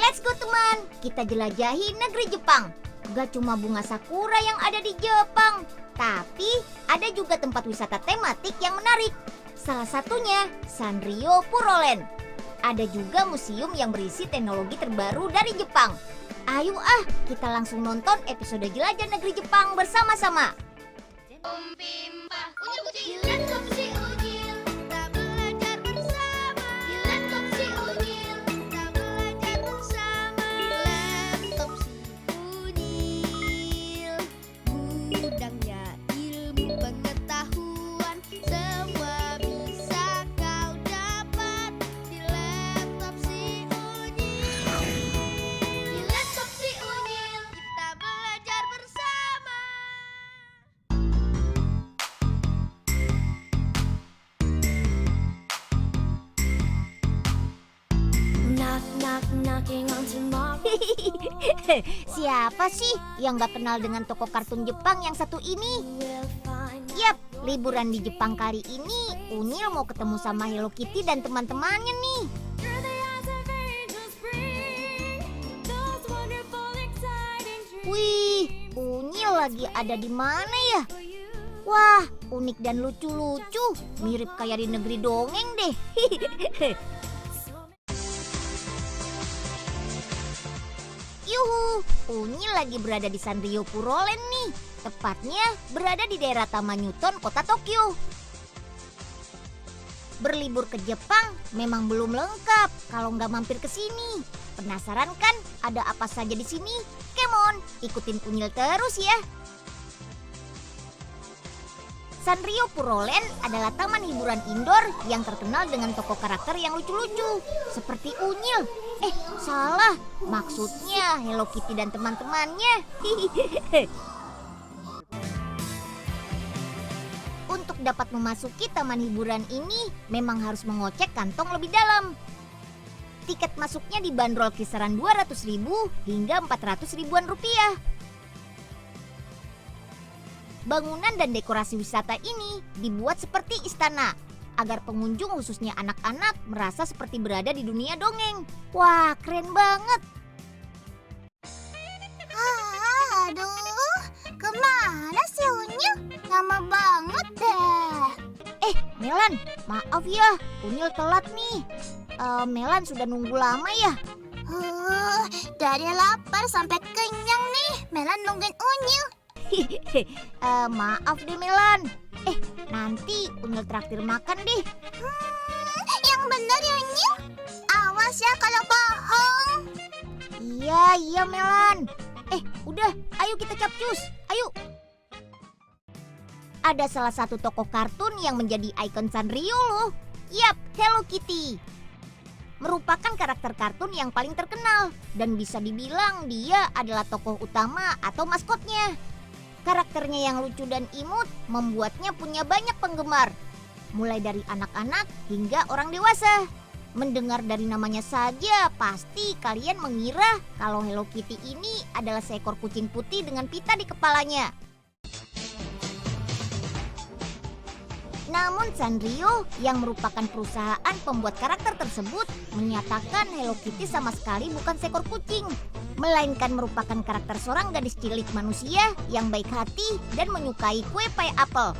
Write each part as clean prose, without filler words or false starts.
Let's go teman, kita jelajahi negeri Jepang. Gak cuma bunga sakura yang ada di Jepang, tapi ada juga tempat wisata tematik yang menarik. Salah satunya Sanrio Puroland. Ada juga museum yang berisi teknologi terbaru dari Jepang. Ayo kita langsung nonton episode Jelajah Negeri Jepang bersama-sama. Siapa sih yang gak kenal dengan tokoh kartun Jepang yang satu ini? Yap, liburan di Jepang kali ini Unyil mau ketemu sama Hello Kitty dan teman-temannya nih. Wih, Unyil lagi ada di mana ya? Wah, unik dan lucu-lucu, mirip kayak di negeri dongeng deh. Yuhu, Unyil lagi berada di Sanrio Puroland nih. Tepatnya berada di daerah Taman Newton, kota Tokyo. Berlibur ke Jepang memang belum lengkap kalau nggak mampir ke sini. Penasaran kan ada apa saja di sini? Come on, ikutin Unyil terus ya. Sanrio Puroland adalah taman hiburan indoor yang terkenal dengan tokoh karakter yang lucu-lucu seperti Unyil. Salah, maksudnya Hello Kitty dan teman-temannya. Untuk dapat memasuki taman hiburan ini memang harus mengocek kantong lebih dalam. Tiket masuknya dibanderol kisaran 200.000 hingga 400.000-an rupiah. Bangunan dan dekorasi wisata ini dibuat seperti istana, agar pengunjung khususnya anak-anak merasa seperti berada di dunia dongeng. Wah, keren banget. Aduh, kemana sih Unyil? Lama banget deh. Melan, maaf ya, Unyil telat nih. Melan sudah nunggu lama ya? Dari lapar sampai kenyang nih, Melan nungguin Unyil. Maaf deh Melan. Nanti Unyil traktir makan deh. Yang bener ya Unyil. Awas ya kalau bohong. Iya Melan. Udah, ayo kita capcus. Ayo. Ada salah satu tokoh kartun yang menjadi ikon Sanrio loh. Yap, Hello Kitty. Merupakan karakter kartun yang paling terkenal dan bisa dibilang dia adalah tokoh utama atau maskotnya. Karakternya yang lucu dan imut membuatnya punya banyak penggemar, mulai dari anak-anak hingga orang dewasa. Mendengar dari namanya saja, pasti kalian mengira kalau Hello Kitty ini adalah seekor kucing putih dengan pita di kepalanya. Namun Sanrio yang merupakan perusahaan pembuat karakter tersebut menyatakan Hello Kitty sama sekali bukan seekor kucing, melainkan merupakan karakter seorang gadis cilik manusia yang baik hati dan menyukai kue pai apel.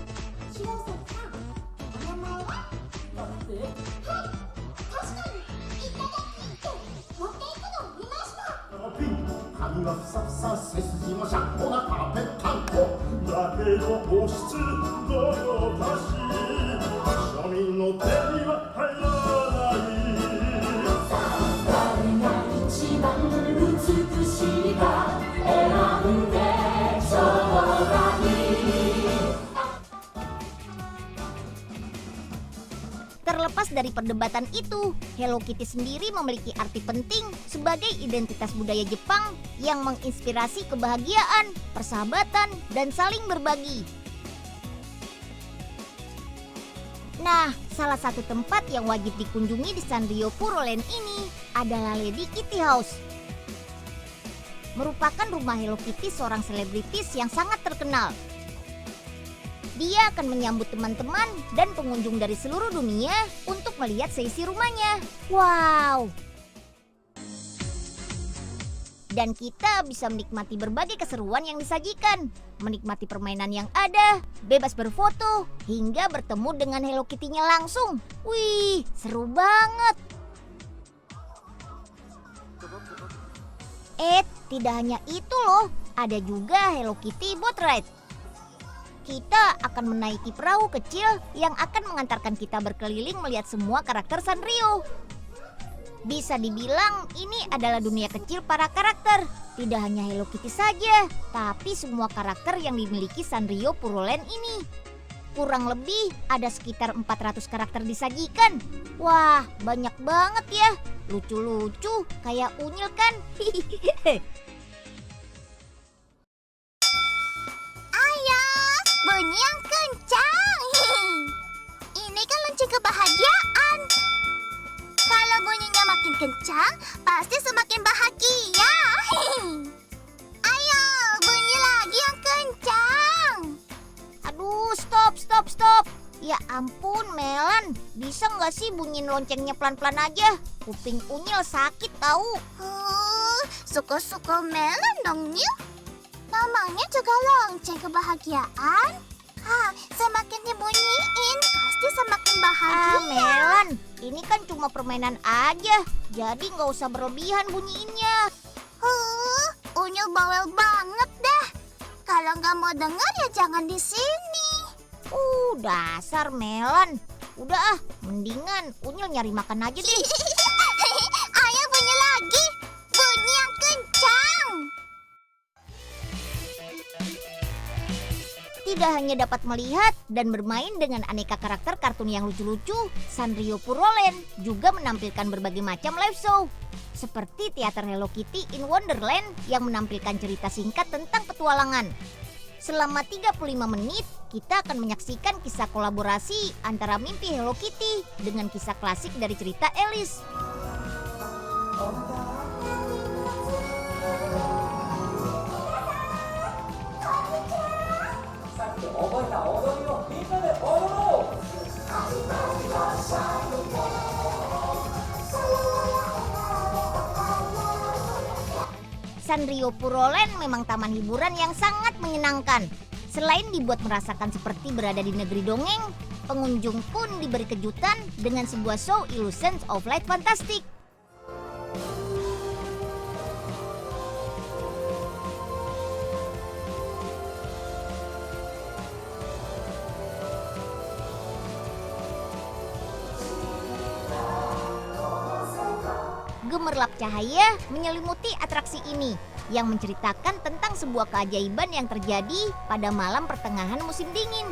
Terlepas dari perdebatan itu, Hello Kitty sendiri memiliki arti penting sebagai identitas budaya Jepang yang menginspirasi kebahagiaan, persahabatan, dan saling berbagi. Nah, salah satu tempat yang wajib dikunjungi di Sanrio Puroland ini adalah Lady Kitty House. Merupakan rumah Hello Kitty seorang selebritis yang sangat terkenal. Dia akan menyambut teman-teman dan pengunjung dari seluruh dunia untuk melihat seisi rumahnya. Wow! Dan kita bisa menikmati berbagai keseruan yang disajikan. Menikmati permainan yang ada, bebas berfoto, hingga bertemu dengan Hello Kitty-nya langsung. Wih, seru banget. Tidak hanya itu loh, ada juga Hello Kitty Boat Ride. Kita akan menaiki perahu kecil yang akan mengantarkan kita berkeliling melihat semua karakter Sanrio. Bisa dibilang ini adalah dunia kecil para karakter. Tidak hanya Hello Kitty saja, tapi semua karakter yang dimiliki Sanrio Puroland ini. Kurang lebih ada sekitar 400 karakter disajikan. Wah, banyak banget ya. Lucu-lucu, kayak Unyil kan? Ayo, bunyi yang kencang. Ini kan lonceng kebahagiaan. Kalau bunyinya makin kencang, pasti semakin bahagia. Ayo, bunyi lagi yang kencang. Aduh, stop. Ya ampun, Melan. Bisa nggak sih bunyiin loncengnya pelan-pelan aja? Kuping Unyil sakit tahu. Suka-suka Melon dong, Nil. Namanya juga lonceng kebahagiaan. Semakin dibunyiin, pasti semakin bahagia. Melan, ini kan cuma permainan aja. Jadi nggak usah berlebihan bunyiinnya. Unyil bawel banget deh. Kalau nggak mau dengar ya jangan di sini. Dasar Melan. Udah mendingan Unyil nyari makan aja deh. Ayo bunyi lagi. Bunyi yang kencang. Tidak hanya dapat melihat dan bermain dengan aneka karakter kartun yang lucu-lucu, Sanrio Puroland juga menampilkan berbagai macam live show. Seperti teater Hello Kitty in Wonderland yang menampilkan cerita singkat tentang petualangan. Selama 35 menit, kita akan menyaksikan kisah kolaborasi antara mimpi Hello Kitty dengan kisah klasik dari cerita Alice. Sanrio Puroland memang taman hiburan yang sangat menyenangkan. Selain dibuat merasakan seperti berada di negeri dongeng, pengunjung pun diberi kejutan dengan sebuah show Illusions of Light Fantastic. Gemerlap cahaya menyelimuti atraksi ini yang menceritakan tentang sebuah keajaiban yang terjadi pada malam pertengahan musim dingin.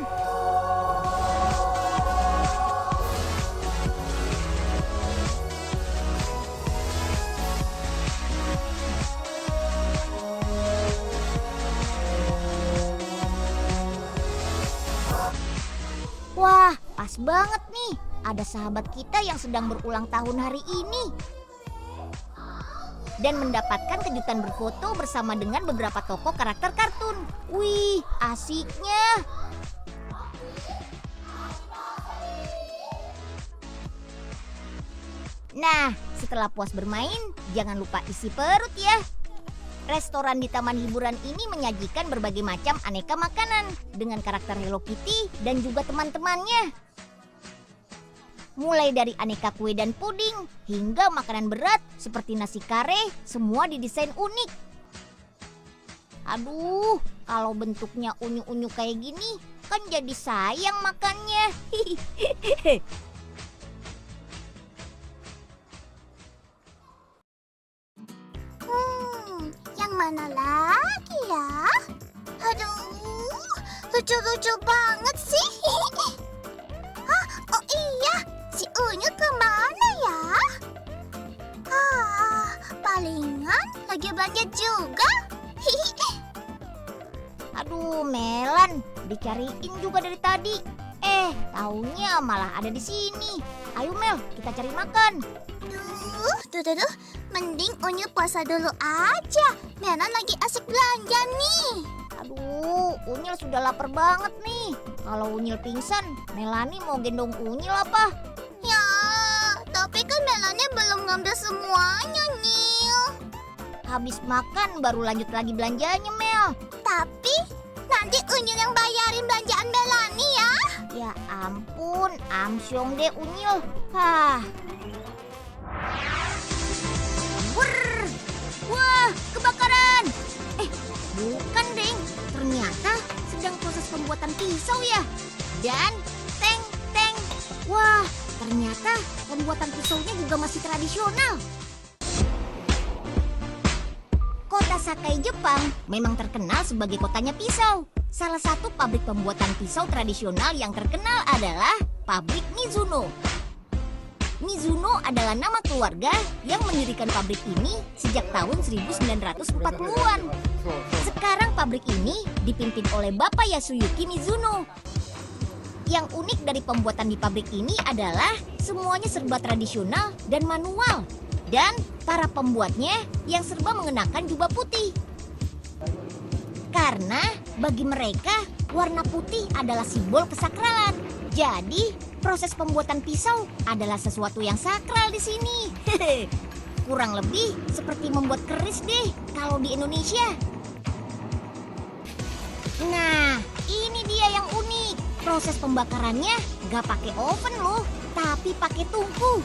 Wah, pas banget nih. Ada sahabat kita yang sedang berulang tahun hari ini. Dan mendapatkan kejutan berfoto bersama dengan beberapa tokoh karakter kartun. Wih, asiknya. Nah, setelah puas bermain, jangan lupa isi perut ya. Restoran di taman hiburan ini menyajikan berbagai macam aneka makanan dengan karakter Hello Kitty dan juga teman-temannya. Mulai dari aneka kue dan puding hingga makanan berat seperti nasi kare, semua didesain unik. Aduh, kalau bentuknya unyu-unyu kayak gini kan jadi sayang makannya. Yang mana lagi ya? Aduh, lucu-lucu banget sih. Oh iya, si Unyu kemana ya? Palingan lagi belanja juga. Aduh, Melan, dicariin juga dari tadi. Taunya malah ada di sini. Ayo Mel, kita cari makan. Duh, mending Unyu puasa dulu aja. Melan lagi asik belanja nih. Aduh, Unyil sudah lapar banget nih. Kalau Unyil pingsan, Melani mau gendong Unyil apa? Ya, tapi kan Melannya belum ngambil semuanya, Nil. Habis makan baru lanjut lagi belanjanya, Mel. Tapi nanti Unyil yang bayarin belanjaan Melani ya. Ya ampun, amsyong deh Unyil. Hah. Brrr. Wah, kebakaran. Bukan, Deng. Ternyata sedang proses pembuatan pisau ya. Dan teng. Wah, ternyata pembuatan pisaunya juga masih tradisional. Kota Sakai, Jepang memang terkenal sebagai kotanya pisau. Salah satu pabrik pembuatan pisau tradisional yang terkenal adalah pabrik Mizuno. Mizuno adalah nama keluarga yang mendirikan pabrik ini sejak tahun 1940-an. Sekarang pabrik ini dipimpin oleh Bapak Yasuyuki Mizuno. Yang unik dari pembuatan di pabrik ini adalah semuanya serba tradisional dan manual. Dan para pembuatnya yang serba mengenakan jubah putih. Karena bagi mereka warna putih adalah simbol kesakralan. Jadi proses pembuatan pisau adalah sesuatu yang sakral di sini. Kurang lebih seperti membuat keris deh kalau di Indonesia. Nah, ini dia yang unik. Proses pembakarannya gak pakai oven loh, tapi pakai tungku.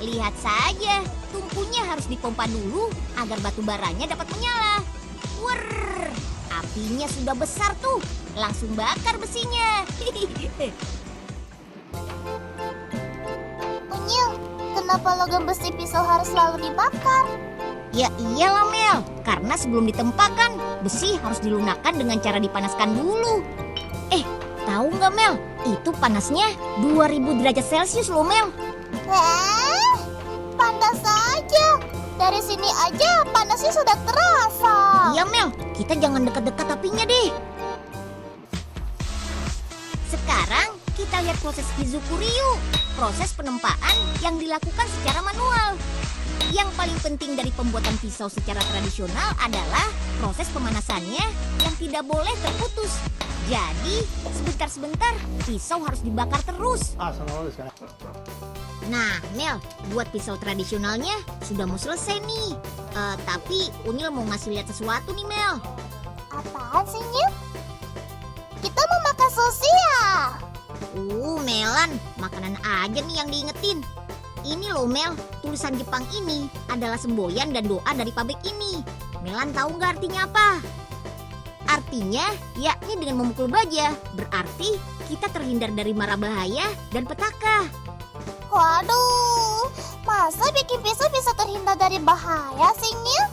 Lihat saja, tungkunya harus dipompa dulu agar batu baranya dapat menyala. Wrrr, apinya sudah besar tuh, langsung bakar besinya. Unyil, kenapa logam besi pisau harus selalu dibakar? Ya iyalah Mel, karena sebelum ditempahkan, besi harus dilunakkan dengan cara dipanaskan dulu. Tahu nggak Mel, itu panasnya 2000 derajat Celcius loh Mel. Panas saja. Dari sini aja panasnya sudah terasa. Iya Mel, kita jangan dekat-dekat apinya deh. Sekarang kita lihat proses Kizukuryu, proses penempaan yang dilakukan secara manual. Yang paling penting dari pembuatan pisau secara tradisional adalah proses pemanasannya yang tidak boleh terputus. Jadi, sebentar-sebentar pisau harus dibakar terus. Nah, Mel, buat pisau tradisionalnya sudah mau selesai nih. Tapi Unyil mau ngasih lihat sesuatu nih, Mel. Apaan sih, Nyil? Kita mau makan sushi ya? Melan, makanan aja nih yang diingetin. Ini loh Mel, tulisan Jepang ini adalah semboyan dan doa dari pabrik ini. Melan tahu nggak artinya apa? Artinya, yakni dengan memukul baja, berarti kita terhindar dari mara bahaya dan petaka. Waduh, masa bikin pisau bisa terhindar dari bahaya sih, Nyil?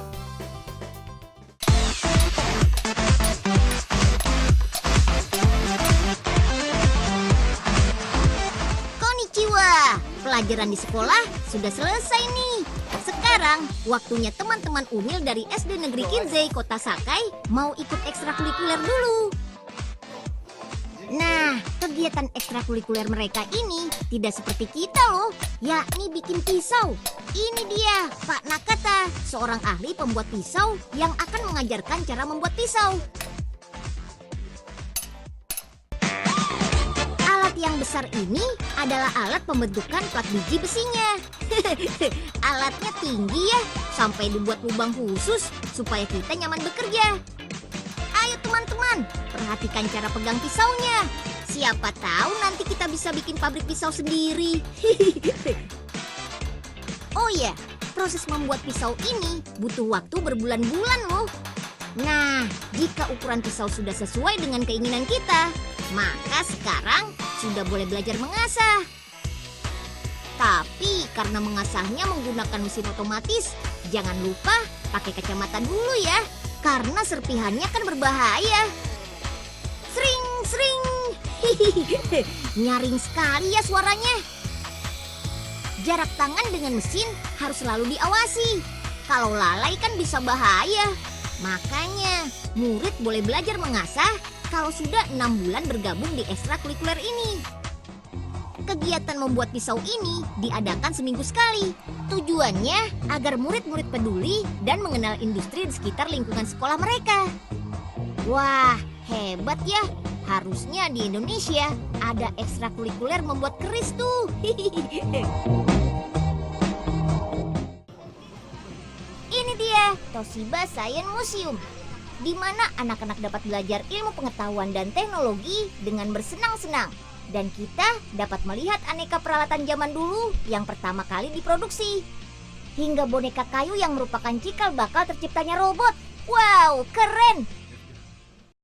Konnichiwa, pelajaran di sekolah sudah selesai nih. Sekarang, waktunya teman-teman Unyil dari SD Negeri Kinzei, Kota Sakai mau ikut ekstrakurikuler dulu. Nah, kegiatan ekstrakurikuler mereka ini tidak seperti kita loh, yakni bikin pisau. Ini dia, Pak Nakata, seorang ahli pembuat pisau yang akan mengajarkan cara membuat pisau. Alat yang besar ini adalah alat pembentukan plat biji besinya. Alatnya tinggi ya, sampai dibuat lubang khusus supaya kita nyaman bekerja. Ayo teman-teman, perhatikan cara pegang pisaunya. Siapa tahu nanti kita bisa bikin pabrik pisau sendiri. Oh ya, proses membuat pisau ini butuh waktu berbulan-bulan loh. Nah, jika ukuran pisau sudah sesuai dengan keinginan kita, maka sekarang sudah boleh belajar mengasah. Tapi karena mengasahnya menggunakan mesin otomatis, jangan lupa pakai kacamata dulu ya, karena serpihannya kan berbahaya. Sering. Nyaring sekali ya suaranya. Jarak tangan dengan mesin harus selalu diawasi. Kalau lalai kan bisa bahaya. Makanya murid boleh belajar mengasah kalau sudah 6 bulan bergabung di ekstrakurikuler ini. Kegiatan membuat pisau ini diadakan seminggu sekali. Tujuannya agar murid-murid peduli dan mengenal industri di sekitar lingkungan sekolah mereka. Wah, hebat ya. Harusnya di Indonesia ada ekstrakurikuler membuat keris tuh. Ini dia Toshiba Science Museum, di mana anak-anak dapat belajar ilmu pengetahuan dan teknologi dengan bersenang-senang. Dan kita dapat melihat aneka peralatan zaman dulu yang pertama kali diproduksi. Hingga boneka kayu yang merupakan cikal bakal terciptanya robot. Wow, keren!